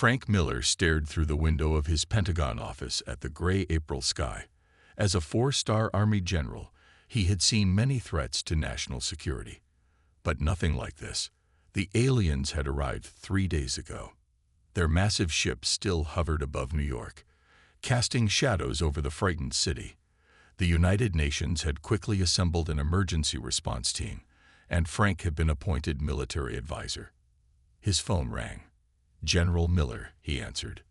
Frank Miller stared through the window of his Pentagon office at the gray April sky. As a four-star Army general, he had seen many threats to national security. But nothing like this. The aliens had arrived 3 days ago. Their massive ship still hovered above New York, casting shadows over the frightened city. The United Nations had quickly assembled an emergency response team, and Frank had been appointed military advisor. His phone rang. "General Miller," he answered.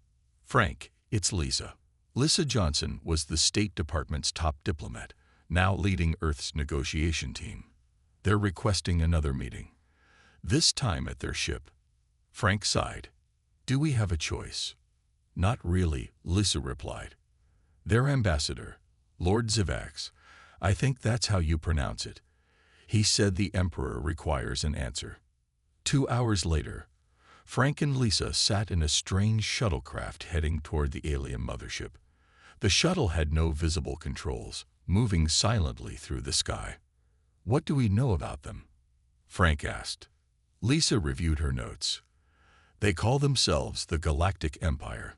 "Frank, it's Lisa." Lisa Johnson was the State Department's top diplomat, now leading Earth's negotiation team. They're requesting another meeting, this time at their ship. Frank sighed. "Do we have a choice?" "Not really," Lisa replied. "Their ambassador, Lord Zivax, I think that's how you pronounce it. He said the Emperor requires an answer." 2 hours later, Frank and Lisa sat in a strange shuttlecraft heading toward the alien mothership. The shuttle had no visible controls, moving silently through the sky. "What do we know about them?" Frank asked. Lisa reviewed her notes. "They call themselves the Galactic Empire.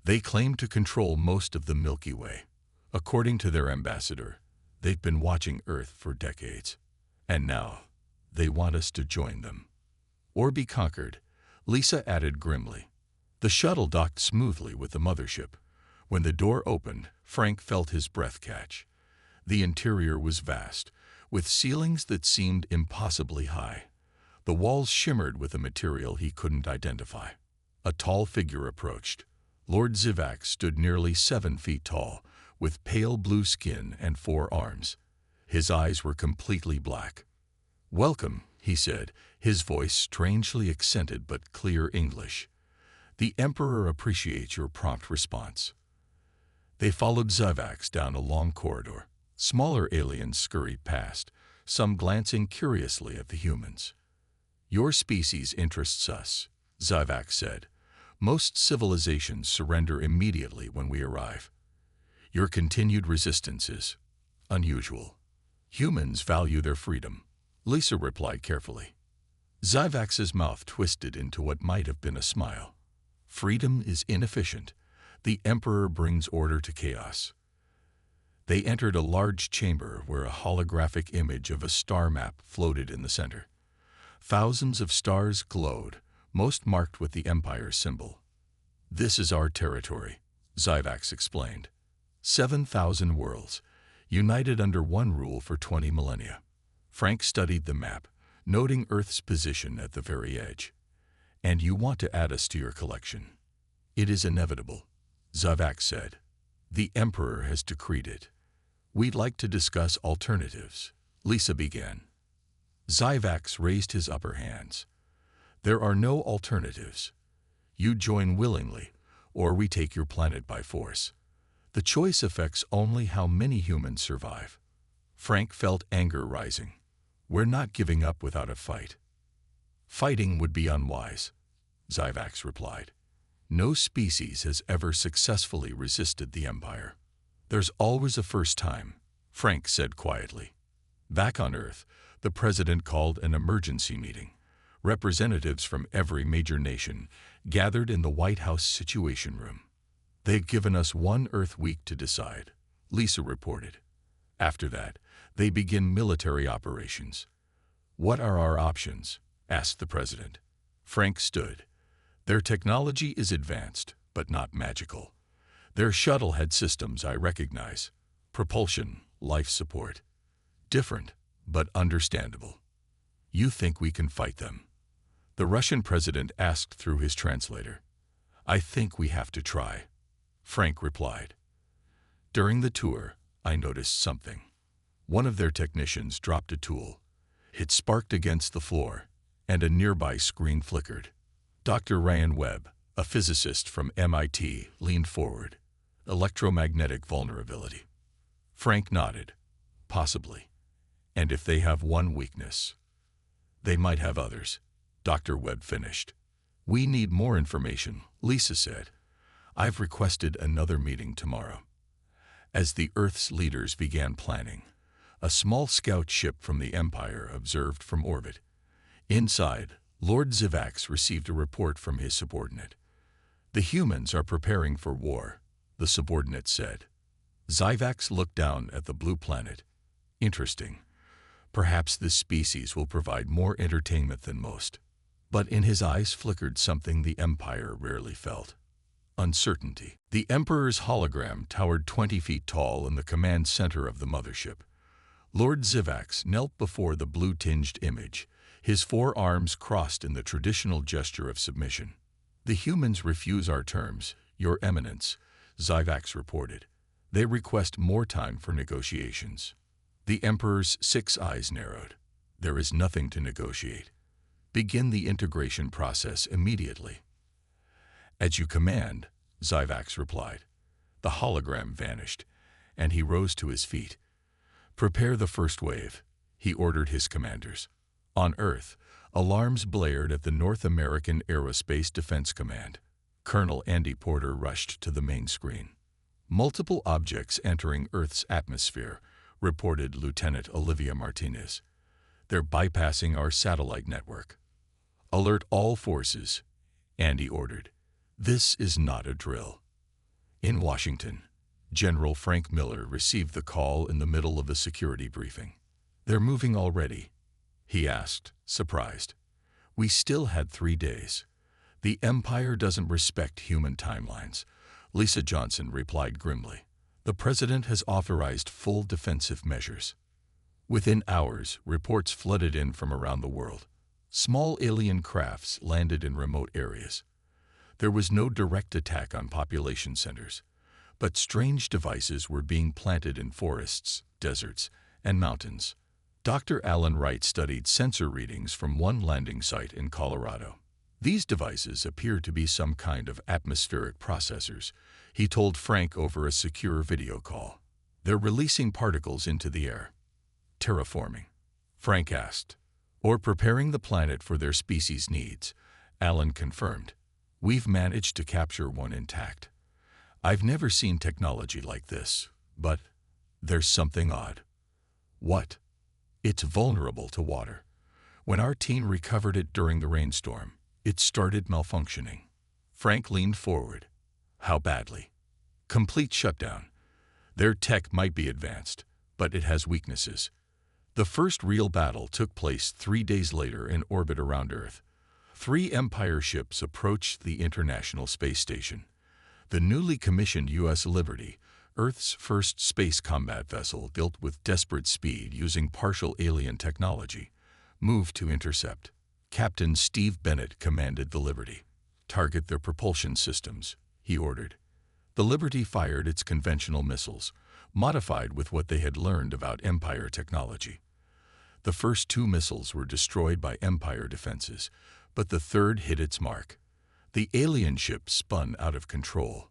They claim to control most of the Milky Way. According to their ambassador, they've been watching Earth for decades. And now, they want us to join them. Or be conquered," Lisa added grimly. The shuttle docked smoothly with the mothership. When the door opened, Frank felt his breath catch. The interior was vast, with ceilings that seemed impossibly high. The walls shimmered with a material he couldn't identify. A tall figure approached. Lord Zivax stood nearly 7 feet tall, with pale blue skin and 4 arms. His eyes were completely black. "Welcome," he said, his voice strangely accented but clear English. "The Emperor appreciates your prompt response." They followed Zivax down a long corridor. Smaller aliens scurried past, some glancing curiously at the humans. "Your species interests us," Zivax said. "Most civilizations surrender immediately when we arrive. Your continued resistance is unusual. Humans value their freedom," Lisa replied carefully. Zivax's mouth twisted into what might have been a smile. "Freedom is inefficient. The Emperor brings order to chaos." They entered a large chamber where a holographic image of a star map floated in the center. Thousands of stars glowed, most marked with the Empire's symbol. "This is our territory," Zivax explained. 7,000 worlds, united under one rule for 20 millennia. Frank studied the map, noting Earth's position at the very edge. "And you want to add us to your collection?" "It is inevitable," Zivax said. "The Emperor has decreed it. We'd like to discuss alternatives," Lisa began. Zivax raised his upper hands. "There are no alternatives. You join willingly, or we take your planet by force. The choice affects only how many humans survive." Frank felt anger rising. "We're not giving up without a fight." "Fighting would be unwise," Zivax replied. "No species has ever successfully resisted the Empire." "There's always a first time," Frank said quietly. Back on Earth, the president called an emergency meeting. Representatives from every major nation gathered in the White House Situation Room. "They've given us 1 Earth week to decide," Lisa reported. "After that, they begin military operations." "What are our options?" asked the president. Frank stood. "Their technology is advanced, but not magical. Their shuttle had systems I recognize. Propulsion, life support. Different, but understandable." "You think we can fight them?" the Russian president asked through his translator. "I think we have to try," Frank replied. During the tour, I noticed something. One of their technicians dropped a tool. It sparked against the floor, and a nearby screen flickered. Dr. Ryan Webb, a physicist from MIT, leaned forward. "Electromagnetic vulnerability." Frank nodded. "Possibly. And if they have one weakness, they might have others," Dr. Webb finished. "We need more information," Lisa said. "I've requested another meeting tomorrow." As the Earth's leaders began planning, a small scout ship from the Empire observed from orbit. Inside, Lord Zivax received a report from his subordinate. The humans are preparing for war, the subordinate said. Zyvax looked down at the blue planet. Interesting. Perhaps this species will provide more entertainment than most. But in his eyes flickered something the Empire rarely felt. Uncertainty. The Emperor's hologram towered 20 feet tall in the command center of the mothership. Lord Zyvax knelt before the blue-tinged image, his forearms crossed in the traditional gesture of submission. "The humans refuse our terms, Your Eminence," Zyvax reported. "They request more time for negotiations." The Emperor's 6 eyes narrowed. "There is nothing to negotiate. Begin the integration process immediately." "As you command," Zyvax replied. The hologram vanished, and he rose to his feet. "Prepare the first wave," he ordered his commanders. On Earth, alarms blared at the North American Aerospace Defense Command. Colonel Andy Porter rushed to the main screen. "Multiple objects entering Earth's atmosphere," reported Lieutenant Olivia Martinez. "They're bypassing our satellite network." "Alert all forces," Andy ordered. "This is not a drill." In Washington, General Frank Miller received the call in the middle of a security briefing. "They're moving already?" he asked, surprised. "We still had 3 days. The Empire doesn't respect human timelines," Lisa Johnson replied grimly. "The President has authorized full defensive measures." Within hours, reports flooded in from around the world. Small alien crafts landed in remote areas. There was no direct attack on population centers, but strange devices were being planted in forests, deserts, and mountains. Dr. Alan Wright studied sensor readings from one landing site in Colorado. "These devices appear to be some kind of atmospheric processors," he told Frank over a secure video call. "They're releasing particles into the air." "Terraforming?" Frank asked. "Or preparing the planet for their species' needs," Alan confirmed. "We've managed to capture one intact. I've never seen technology like this, but there's something odd." "What?" "It's vulnerable to water. When our team recovered it during the rainstorm, it started malfunctioning." Frank leaned forward. "How badly?" "Complete shutdown. Their tech might be advanced, but it has weaknesses." The first real battle took place 3 days later in orbit around Earth. 3 Empire ships approached the International Space Station. The newly commissioned U.S. Liberty, Earth's first space combat vessel built with desperate speed using partial alien technology, moved to intercept. Captain Steve Bennett commanded the Liberty. "Target their propulsion systems," he ordered. The Liberty fired its conventional missiles, modified with what they had learned about Empire technology. The first 2 missiles were destroyed by Empire defenses, but the third hit its mark. The alien ship spun out of control.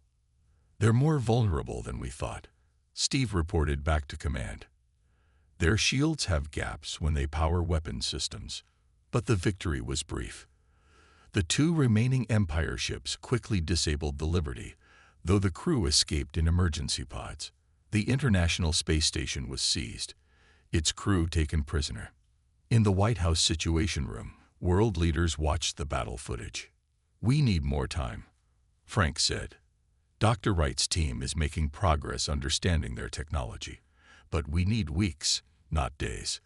"They're more vulnerable than we thought," Steve reported back to command. "Their shields have gaps when they power weapon systems." But the victory was brief. The 2 remaining Empire ships quickly disabled the Liberty, though the crew escaped in emergency pods. The International Space Station was seized, its crew taken prisoner. In the White House Situation Room, world leaders watched the battle footage. "We need more time," Frank said. "Dr. Wright's team is making progress understanding their technology, but we need weeks, not days."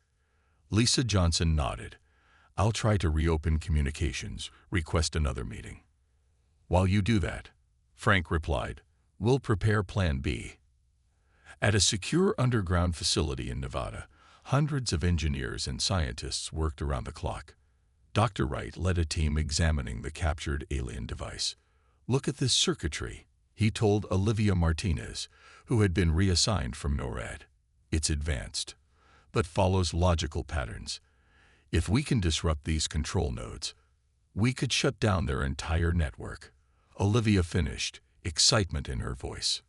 Lisa Johnson nodded. "I'll try to reopen communications, request another meeting." "While you do that," Frank replied, "we'll prepare Plan B." At a secure underground facility in Nevada, hundreds of engineers and scientists worked around the clock. Dr. Wright led a team examining the captured alien device. "Look at this circuitry," he told Olivia Martinez, who had been reassigned from NORAD. "It's advanced, but follows logical patterns. If we can disrupt these control nodes, we could shut down their entire network." Olivia finished, excitement in her voice.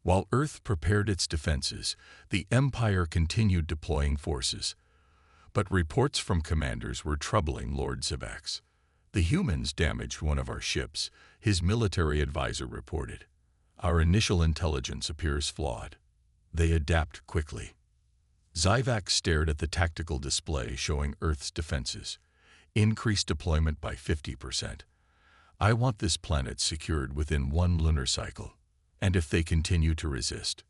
While Earth prepared its defenses, the Empire continued deploying forces. But reports from commanders were troubling Lord Zyvax. "The humans damaged one of our ships," his military advisor reported. "Our initial intelligence appears flawed. They adapt quickly." Zyvax stared at the tactical display showing Earth's defenses. "Increased deployment by 50%. I want this planet secured within 1 lunar cycle. And if they continue to resist?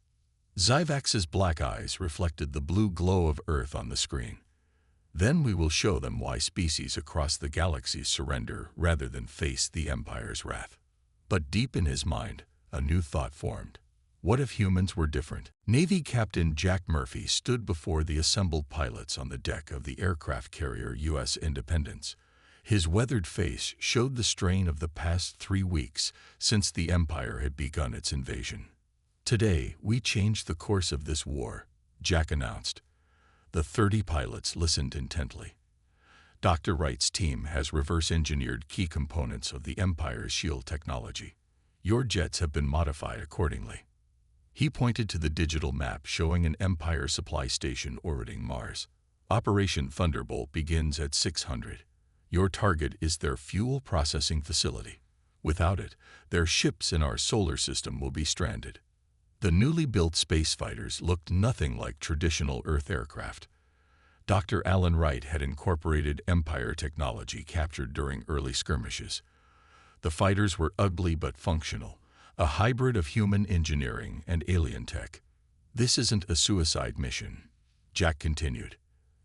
Zyvax's black eyes reflected the blue glow of Earth on the screen. Then we will show them why species across the galaxies surrender rather than face the Empire's wrath. But deep in his mind, a new thought formed. What if humans were different? Navy Captain Jack Murphy stood before the assembled pilots on the deck of the aircraft carrier U.S. Independence. His weathered face showed the strain of the past 3 weeks since the Empire had begun its invasion. Today, we changed the course of this war, Jack announced. The 30 pilots listened intently. Dr. Wright's team has reverse-engineered key components of the Empire's shield technology. Your jets have been modified accordingly. He pointed to the digital map showing an Empire supply station orbiting Mars. Operation Thunderbolt begins at 600. Your target is their fuel processing facility. Without it, their ships in our solar system will be stranded. The newly built space fighters looked nothing like traditional Earth aircraft. Dr. Alan Wright had incorporated Empire technology captured during early skirmishes. The fighters were ugly but functional, a hybrid of human engineering and alien tech. This isn't a suicide mission, Jack continued.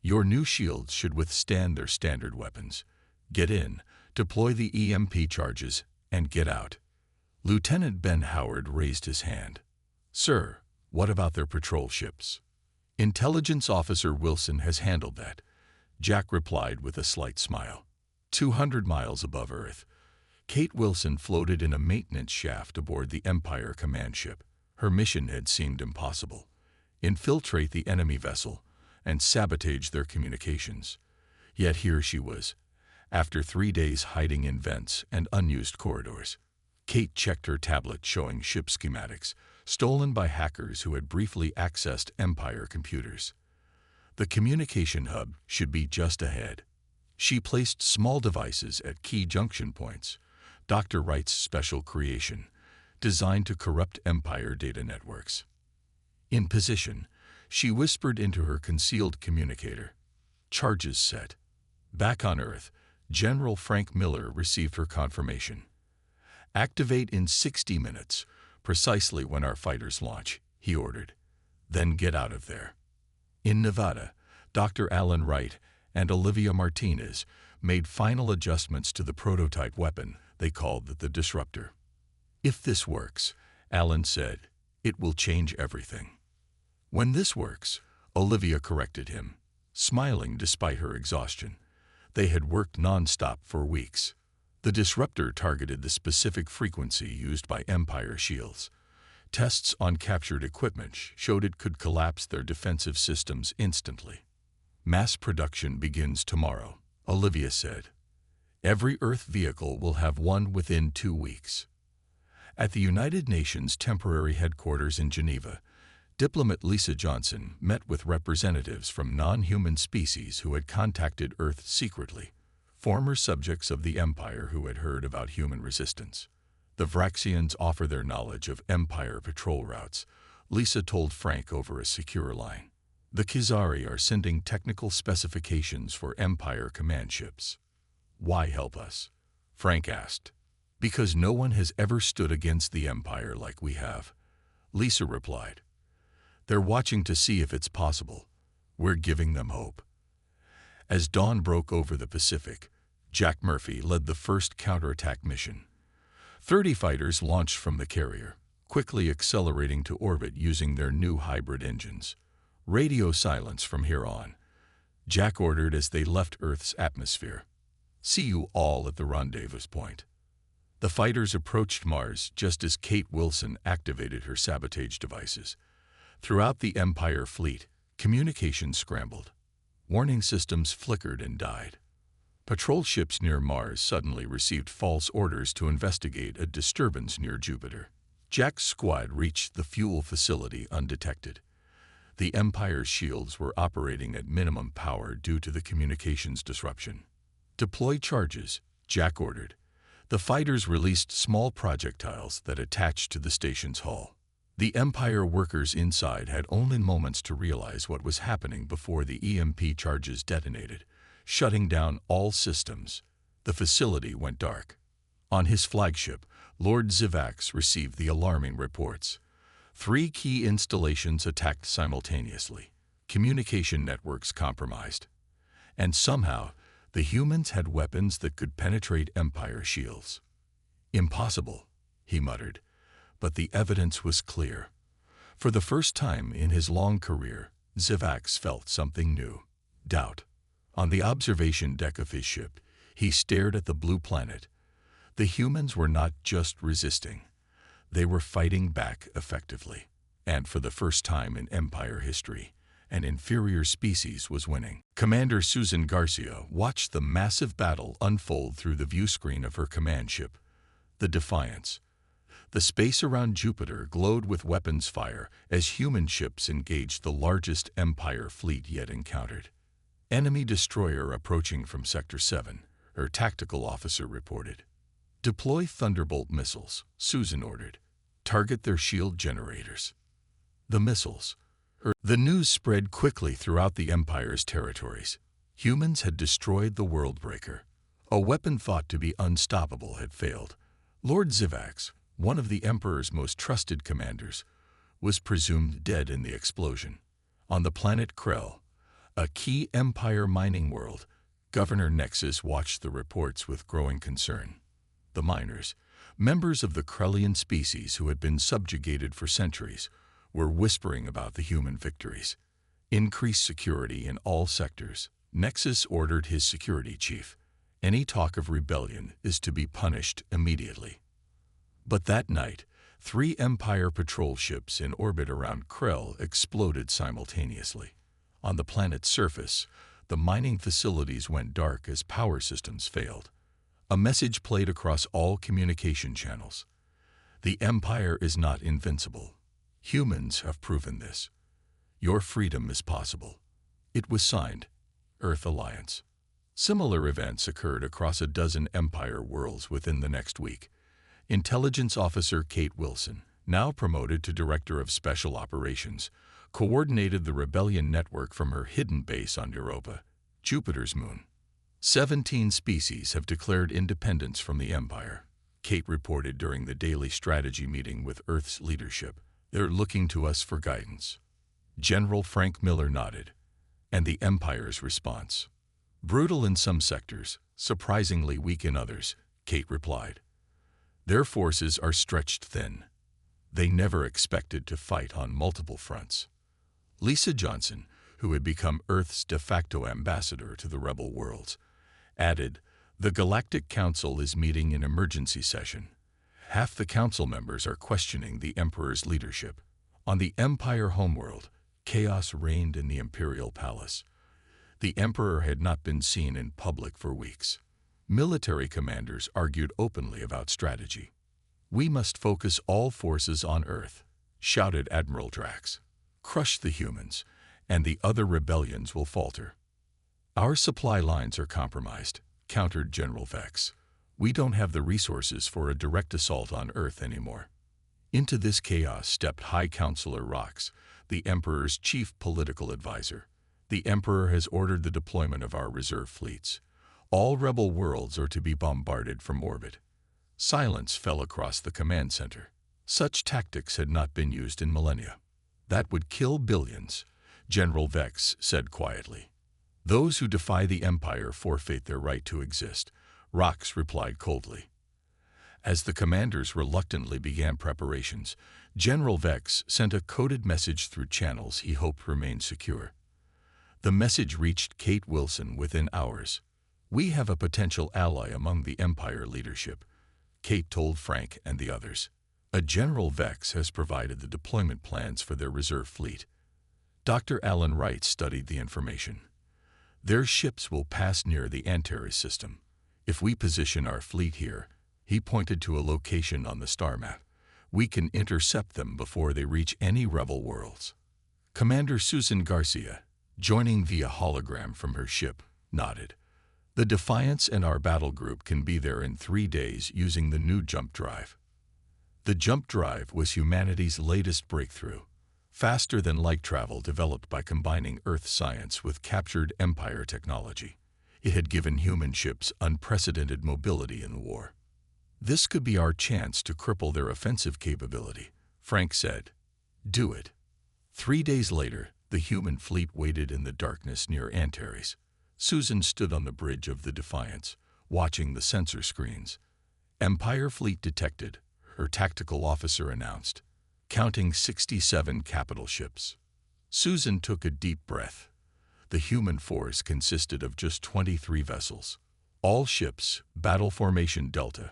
Your new shields should withstand their standard weapons. Get in, deploy the EMP charges, and get out. Lieutenant Ben Howard raised his hand. Sir, what about their patrol ships? Intelligence Officer Wilson has handled that, Jack replied with a slight smile. 200 miles above Earth, Kate Wilson floated in a maintenance shaft aboard the Empire command ship. Her mission had seemed impossible. Infiltrate the enemy vessel and sabotage their communications. Yet here she was, after 3 days hiding in vents and unused corridors. Kate checked her tablet showing ship schematics, stolen by hackers who had briefly accessed Empire computers. The communication hub should be just ahead. She placed small devices at key junction points, Dr. Wright's special creation, designed to corrupt Empire data networks. In position, she whispered into her concealed communicator. Charges set. Back on Earth, General Frank Miller received her confirmation. Activate in 60 minutes, precisely when our fighters launch, he ordered. Then get out of there. In Nevada, Dr. Alan Wright and Olivia Martinez made final adjustments to the prototype weapon they called the Disruptor. If this works, Alan said, it will change everything. When this works, Olivia corrected him, smiling despite her exhaustion. They had worked non-stop for weeks. The Disruptor targeted the specific frequency used by Empire shields. Tests on captured equipment showed it could collapse their defensive systems instantly. Mass production begins tomorrow, Olivia said. Every Earth vehicle will have one within 2 weeks. At the United Nations temporary headquarters in Geneva, diplomat Lisa Johnson met with representatives from non-human species who had contacted Earth secretly, former subjects of the Empire who had heard about human resistance. The Vraxians offer their knowledge of Empire patrol routes, Lisa told Frank over a secure line. The Khazari are sending technical specifications for Empire command ships. Why help us? Frank asked. Because no one has ever stood against the Empire like we have, Lisa replied. They're watching to see if it's possible. We're giving them hope. As dawn broke over the Pacific, Jack Murphy led the first counterattack mission. 30 fighters launched from the carrier, quickly accelerating to orbit using their new hybrid engines. Radio silence from here on, Jack ordered as they left Earth's atmosphere. See you all at the rendezvous point. The fighters approached Mars just as Kate Wilson activated her sabotage devices. Throughout the Empire fleet, communication scrambled. Warning systems flickered and died. Patrol ships near Mars suddenly received false orders to investigate a disturbance near Jupiter. Jack's squad reached the fuel facility undetected. The Empire's shields were operating at minimum power due to the communications disruption. Deploy charges, Jack ordered. The fighters released small projectiles that attached to the station's hull. The Empire workers inside had only moments to realize what was happening before the EMP charges detonated, shutting down all systems. The facility went dark. On his flagship, Lord Zivax received the alarming reports. 3 key installations attacked simultaneously, communication networks compromised. And somehow, the humans had weapons that could penetrate Empire shields. Impossible, he muttered, but the evidence was clear. For the first time in his long career, Zivax felt something new: doubt. On the observation deck of his ship, he stared at the blue planet. The humans were not just resisting. They were fighting back effectively. And for the first time in Empire history, an inferior species was winning. Commander Susan Garcia watched the massive battle unfold through the viewscreen of her command ship, the Defiance. The space around Jupiter glowed with weapons fire as human ships engaged the largest Empire fleet yet encountered. Enemy destroyer approaching from Sector 7, her tactical officer reported. Deploy Thunderbolt missiles, Susan ordered. Target their shield generators. The missiles. The news spread quickly throughout the Empire's territories. Humans had destroyed the Worldbreaker. A weapon thought to be unstoppable had failed. Lord Zivax, one of the Emperor's most trusted commanders, was presumed dead in the explosion. On the planet Krell, a key Empire mining world, Governor Nexus watched the reports with growing concern. The miners, members of the Krellian species who had been subjugated for centuries, were whispering about the human victories. Increased security in all sectors. Nexus ordered his security chief. Any talk of rebellion is to be punished immediately. But that night, 3 Empire patrol ships in orbit around Krell exploded simultaneously. On the planet's surface, the mining facilities went dark as power systems failed. A message played across all communication channels. The Empire is not invincible. Humans have proven this. Your freedom is possible. It was signed, Earth Alliance. Similar events occurred across a dozen Empire worlds within the next week. Intelligence Officer Kate Wilson, now promoted to Director of Special Operations, coordinated the rebellion network from her hidden base on Europa, Jupiter's moon. 17 species have declared independence from the Empire, Kate reported during the daily strategy meeting with Earth's leadership. They're looking to us for guidance. General Frank Miller nodded. And the Empire's response? Brutal in some sectors, surprisingly weak in others, Kate replied. Their forces are stretched thin. They never expected to fight on multiple fronts. Lisa Johnson, who had become Earth's de facto ambassador to the rebel worlds, added, the Galactic Council is meeting in emergency session. Half the council members are questioning the Emperor's leadership. On the Empire homeworld, chaos reigned in the Imperial Palace. The Emperor had not been seen in public for weeks. Military commanders argued openly about strategy. We must focus all forces on Earth, shouted Admiral Drax. Crush the humans, and the other rebellions will falter. Our supply lines are compromised, countered General Vex. We don't have the resources for a direct assault on Earth anymore. Into this chaos stepped High Counselor Rox, the Emperor's chief political advisor. The Emperor has ordered the deployment of our reserve fleets. All rebel worlds are to be bombarded from orbit. Silence fell across the command center. Such tactics had not been used in millennia. That would kill billions, General Vex said quietly. Those who defy the Empire forfeit their right to exist, Rox replied coldly. As the commanders reluctantly began preparations, General Vex sent a coded message through channels he hoped remained secure. The message reached Kate Wilson within hours. We have a potential ally among the Empire leadership, Kate told Frank and the others. A General Vex has provided the deployment plans for their reserve fleet. Dr. Alan Wright studied the information. Their ships will pass near the Antares system. If we position our fleet here, he pointed to a location on the star map, we can intercept them before they reach any rebel worlds. Commander Susan Garcia, joining via hologram from her ship, nodded. The Defiance and our battle group can be there in 3 days using the new jump drive. The jump drive was humanity's latest breakthrough, faster than light travel developed by combining Earth science with captured Empire technology. It had given human ships unprecedented mobility in the war. This could be our chance to cripple their offensive capability, Frank said. Do it. 3 days later, the human fleet waited in the darkness near Antares. Susan stood on the bridge of the Defiance, watching the sensor screens. Empire fleet detected, her tactical officer announced, counting 67 capital ships. Susan took a deep breath. The human force consisted of just 23 vessels. All ships, battle formation Delta.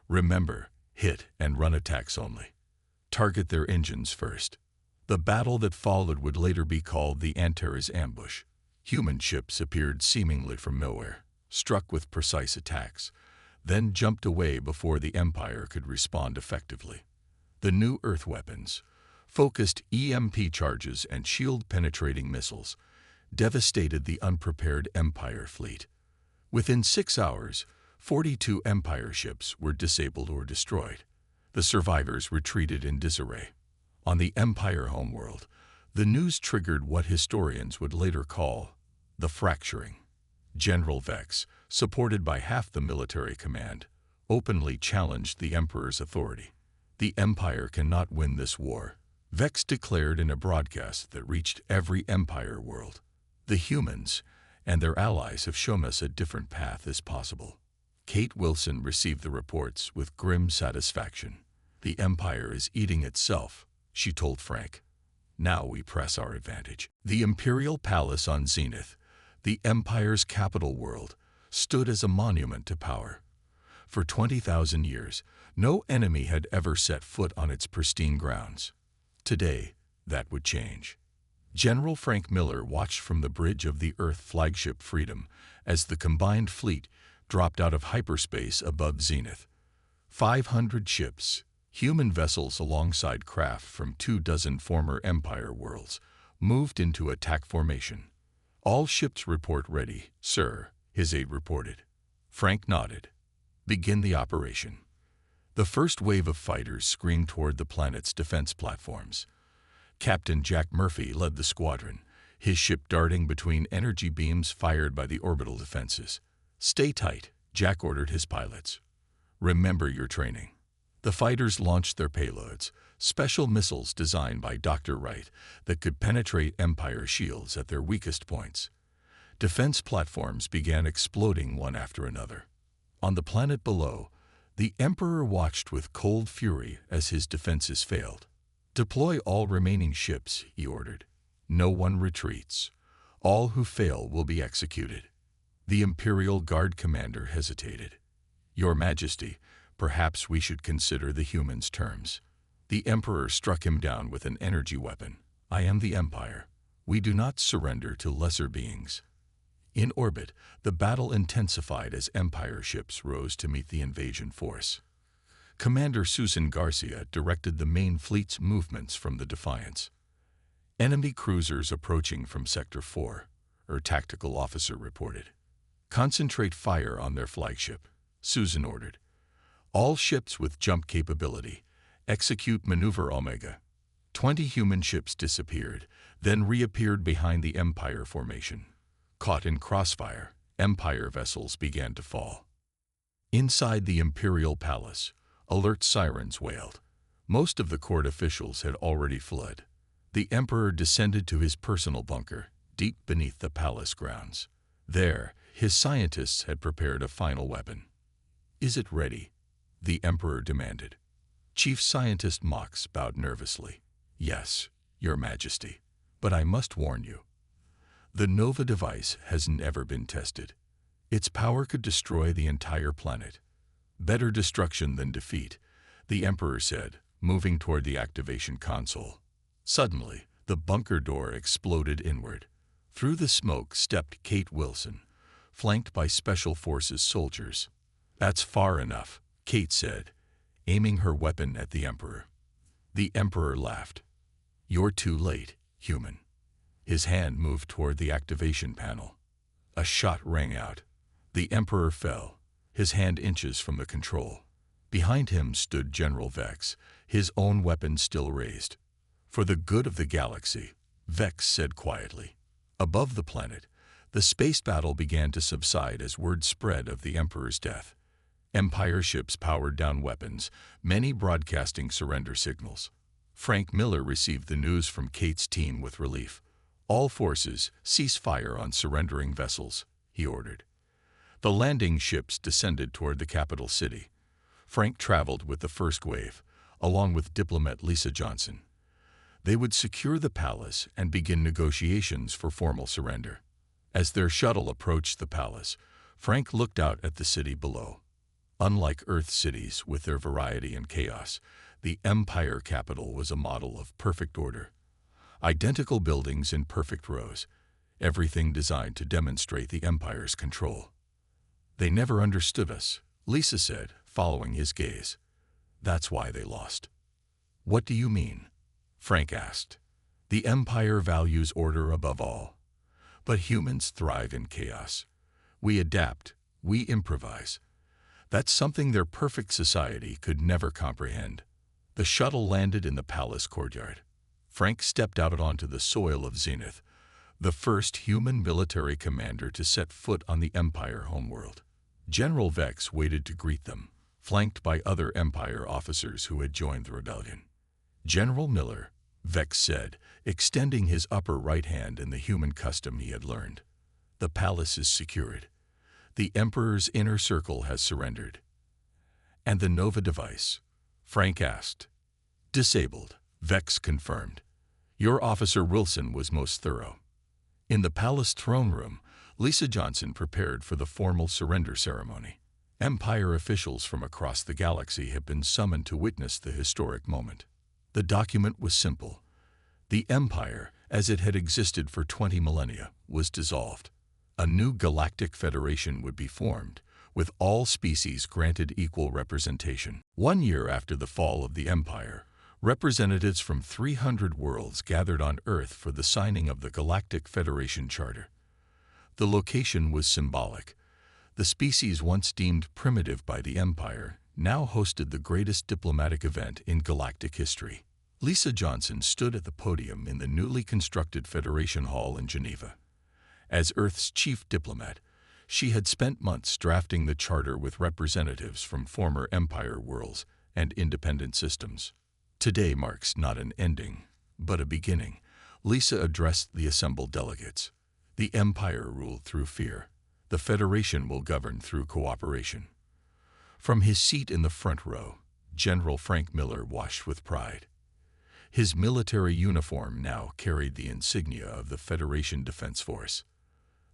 Remember, hit and run attacks only. Target their engines first. The battle that followed would later be called the Antares ambush. Human ships appeared seemingly from nowhere, struck with precise attacks, then jumped away before the Empire could respond effectively. The new Earth weapons, focused EMP charges and shield-penetrating missiles, devastated the unprepared Empire fleet. Within 6 hours, 42 Empire ships were disabled or destroyed. The survivors retreated in disarray. On the Empire homeworld, the news triggered what historians would later call the fracturing. General Vex, supported by half the military command, openly challenged the Emperor's authority. The Empire cannot win this war, Vex declared in a broadcast that reached every Empire world. The humans and their allies have shown us a different path is possible. Kate Wilson received the reports with grim satisfaction. The Empire is eating itself, she told Frank. Now we press our advantage. The Imperial Palace on Zenith, the Empire's capital world, stood as a monument to power. For 20,000 years, no enemy had ever set foot on its pristine grounds. Today, that would change. General Frank Miller watched from the bridge of the Earth flagship Freedom as the combined fleet dropped out of hyperspace above Zenith. 500 ships, human vessels alongside craft from 24 former Empire worlds, moved into attack formation. All ships report ready, sir, his aide reported. Frank nodded. Begin the operation. The first wave of fighters screamed toward the planet's defense platforms. Captain Jack Murphy led the squadron, his ship darting between energy beams fired by the orbital defenses. Stay tight, Jack ordered his pilots. Remember your training. The fighters launched their payloads, special missiles designed by Dr. Wright that could penetrate Empire shields at their weakest points. Defense platforms began exploding one after another. On the planet below, the Emperor watched with cold fury as his defenses failed. Deploy all remaining ships, he ordered. No one retreats. All who fail will be executed. The Imperial Guard commander hesitated. Your Majesty, perhaps we should consider the humans' terms. The Emperor struck him down with an energy weapon. I am the Empire. We do not surrender to lesser beings. In orbit, the battle intensified as Empire ships rose to meet the invasion force. Commander Susan Garcia directed the main fleet's movements from the Defiance. Enemy cruisers approaching from Sector 4, her tactical officer reported. Concentrate fire on their flagship, Susan ordered. All ships with jump capability, execute Maneuver Omega. 20 human ships disappeared, then reappeared behind the Empire formation. Caught in crossfire, Empire vessels began to fall. Inside the Imperial Palace, alert sirens wailed. Most of the court officials had already fled. The Emperor descended to his personal bunker, deep beneath the palace grounds. There, his scientists had prepared a final weapon. Is it ready? The Emperor demanded. Chief Scientist Mox bowed nervously. Yes, Your Majesty, but I must warn you. The Nova device has never been tested. Its power could destroy the entire planet. Better destruction than defeat, the Emperor said, moving toward the activation console. Suddenly, the bunker door exploded inward. Through the smoke stepped Kate Wilson, flanked by Special Forces soldiers. That's far enough, Kate said, aiming her weapon at the Emperor. The Emperor laughed. You're too late, human. His hand moved toward the activation panel. A shot rang out. The Emperor fell, his hand inches from the control. Behind him stood General Vex, his own weapon still raised. For the good of the galaxy, Vex said quietly. Above the planet, the space battle began to subside as word spread of the Emperor's death. Empire ships powered down weapons, many broadcasting surrender signals. Frank Miller received the news from Kate's team with relief. "All forces, cease fire on surrendering vessels," he ordered. The landing ships descended toward the capital city. Frank traveled with the first wave, along with diplomat Lisa Johnson. They would secure the palace and begin negotiations for formal surrender. As their shuttle approached the palace, Frank looked out at the city below. Unlike Earth cities with their variety and chaos, the Empire capital was a model of perfect order. Identical buildings in perfect rows, everything designed to demonstrate the Empire's control. "They never understood us," Lisa said, following his gaze. "That's why they lost." "What do you mean?" Frank asked. "The Empire values order above all. But humans thrive in chaos. We adapt, we improvise. That's something their perfect society could never comprehend." The shuttle landed in the palace courtyard. Frank stepped out onto the soil of Zenith, the first human military commander to set foot on the Empire homeworld. General Vex waited to greet them, flanked by other Empire officers who had joined the rebellion. "General Miller," Vex said, extending his upper right hand in the human custom he had learned. "The palace is secured. The Emperor's inner circle has surrendered." "And the Nova device?" Frank asked. "Disabled," Vex confirmed. "Your officer Wilson was most thorough." In the palace throne room, Lisa Johnson prepared for the formal surrender ceremony. Empire officials from across the galaxy had been summoned to witness the historic moment. The document was simple. The Empire, as it had existed for 20 millennia, was dissolved. A new galactic federation would be formed, with all species granted equal representation. 1 year after the fall of the Empire, representatives from 300 worlds gathered on Earth for the signing of the Galactic Federation Charter. The location was symbolic. The species once deemed primitive by the Empire now hosted the greatest diplomatic event in galactic history. Lisa Johnson stood at the podium in the newly constructed Federation Hall in Geneva. As Earth's chief diplomat, she had spent months drafting the charter with representatives from former Empire worlds and independent systems. Today marks not an ending, but a beginning. Lisa addressed the assembled delegates. The Empire ruled through fear. The Federation will govern through cooperation. From his seat in the front row, General Frank Miller watched with pride. His military uniform now carried the insignia of the Federation Defense Force.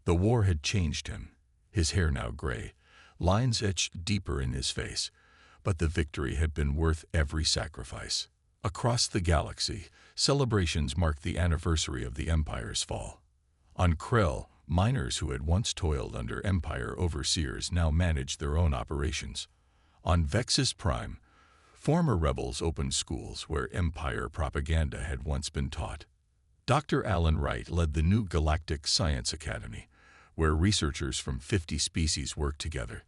The war had changed him, his hair now gray, lines etched deeper in his face, but the victory had been worth every sacrifice. Across the galaxy, celebrations marked the anniversary of the Empire's fall. On Krell, miners who had once toiled under Empire overseers now managed their own operations. On Vex's Prime, former rebels opened schools where Empire propaganda had once been taught. Dr. Alan Wright led the new Galactic Science Academy, where researchers from 50 species worked together.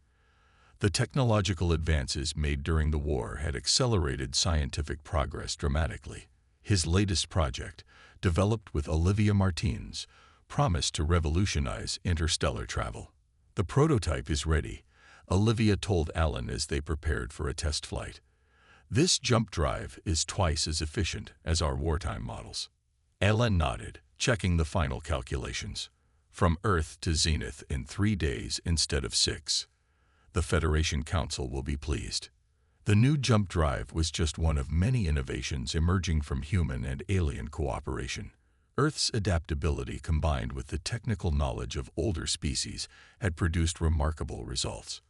The technological advances made during the war had accelerated scientific progress dramatically. His latest project, developed with Olivia Martins, promised to revolutionize interstellar travel. "The prototype is ready," Olivia told Alan as they prepared for a test flight. "This jump drive is twice as efficient as our wartime models." Alan nodded, checking the final calculations. From Earth to Zenith in 3 days instead of 6. The Federation Council will be pleased. The new jump drive was just one of many innovations emerging from human and alien cooperation. Earth's adaptability combined with the technical knowledge of older species had produced remarkable results.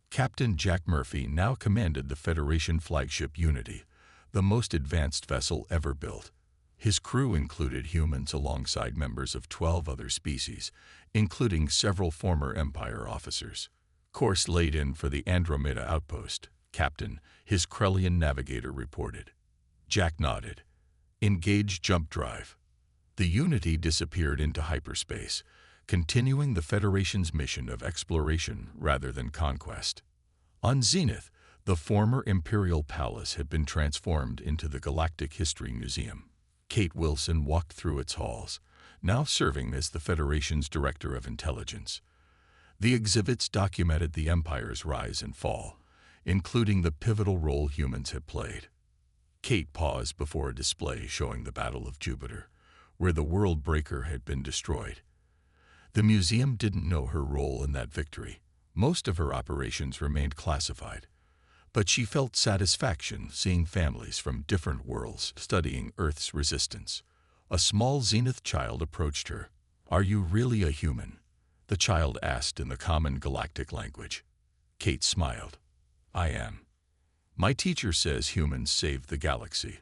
Captain Jack Murphy now commanded the Federation flagship Unity, the most advanced vessel ever built. His crew included humans alongside members of 12 other species, including several former Empire officers. "Course laid in for the Andromeda outpost, Captain," his Krellian navigator reported. Jack nodded. "Engage jump drive." The Unity disappeared into hyperspace, continuing the Federation's mission of exploration rather than conquest. On Zenith, the former Imperial Palace had been transformed into the Galactic History Museum. Kate Wilson walked through its halls, now serving as the Federation's Director of Intelligence. The exhibits documented the Empire's rise and fall, including the pivotal role humans had played. Kate paused before a display showing the Battle of Jupiter, where the world breaker had been destroyed. The museum didn't know her role in that victory. Most of her operations remained classified, but she felt satisfaction seeing families from different worlds studying Earth's resistance. A small Zenith child approached her. "Are you really a human?" the child asked in the common galactic language. Kate smiled. "I am. My teacher says humans saved the galaxy,"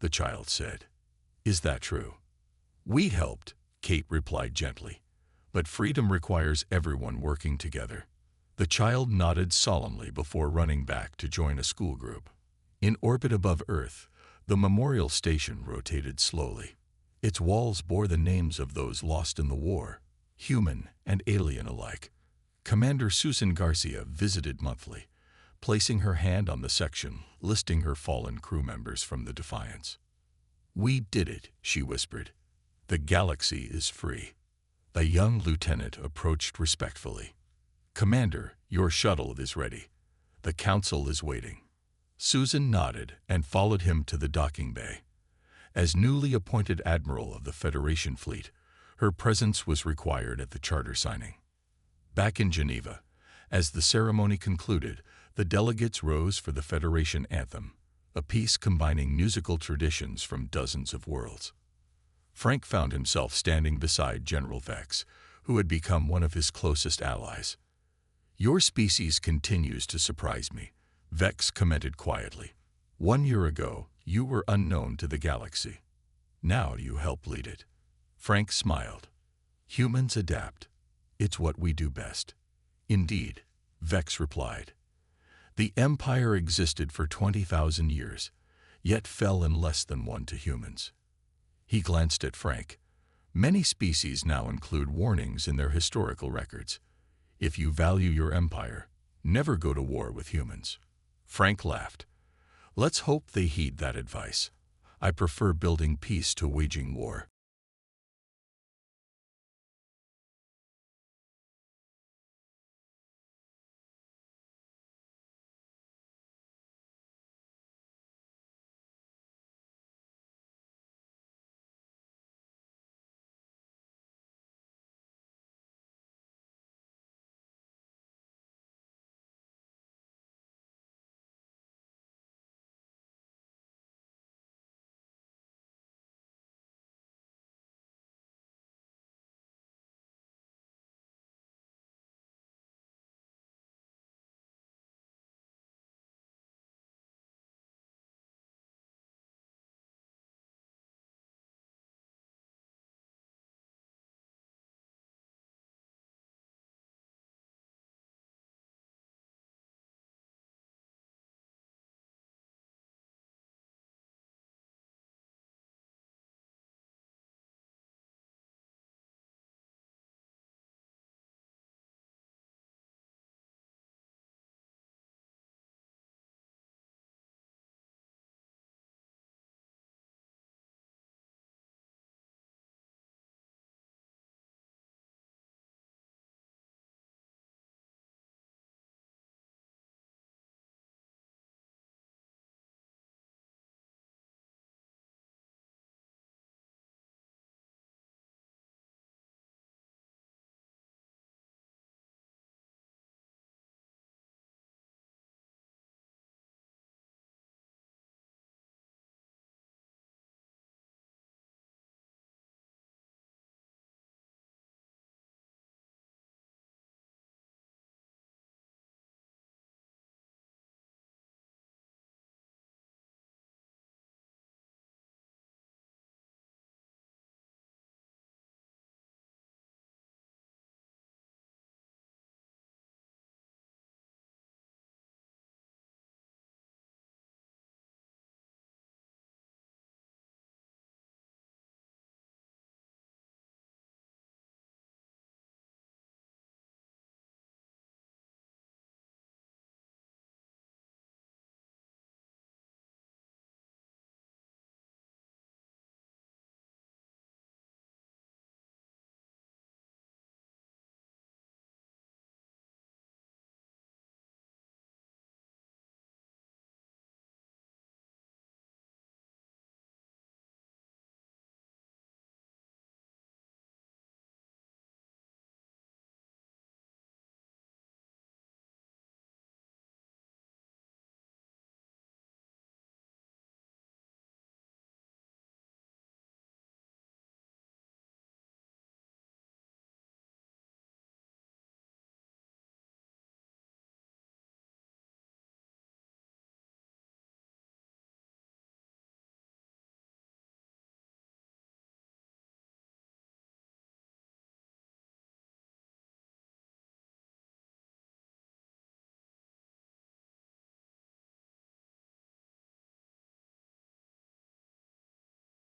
the child said. "Is that true?" "We helped," Kate replied gently, "but freedom requires everyone working together." The child nodded solemnly before running back to join a school group. In orbit above Earth, the memorial station rotated slowly. Its walls bore the names of those lost in the war, human and alien alike. Commander Susan Garcia visited monthly, placing her hand on the section listing her fallen crew members from the Defiance. "We did it," she whispered. "The galaxy is free." The young lieutenant approached respectfully. "Commander, your shuttle is ready. The council is waiting." Susan nodded and followed him to the docking bay. As newly appointed admiral of the Federation fleet, her presence was required at the charter signing. Back in Geneva, as the ceremony concluded, the delegates rose for the Federation anthem, a piece combining musical traditions from dozens of worlds. Frank found himself standing beside General Vex, who had become one of his closest allies. "Your species continues to surprise me," Vex commented quietly. "1 year ago, you were unknown to the galaxy. Now you help lead it." Frank smiled. "Humans adapt. It's what we do best." "Indeed," Vex replied. "The Empire existed for 20,000 years, yet fell in less than one to humans." He glanced at Frank. "Many species now include warnings in their historical records. If you value your empire, never go to war with humans." Frank laughed. "Let's hope they heed that advice. I prefer building peace to waging war."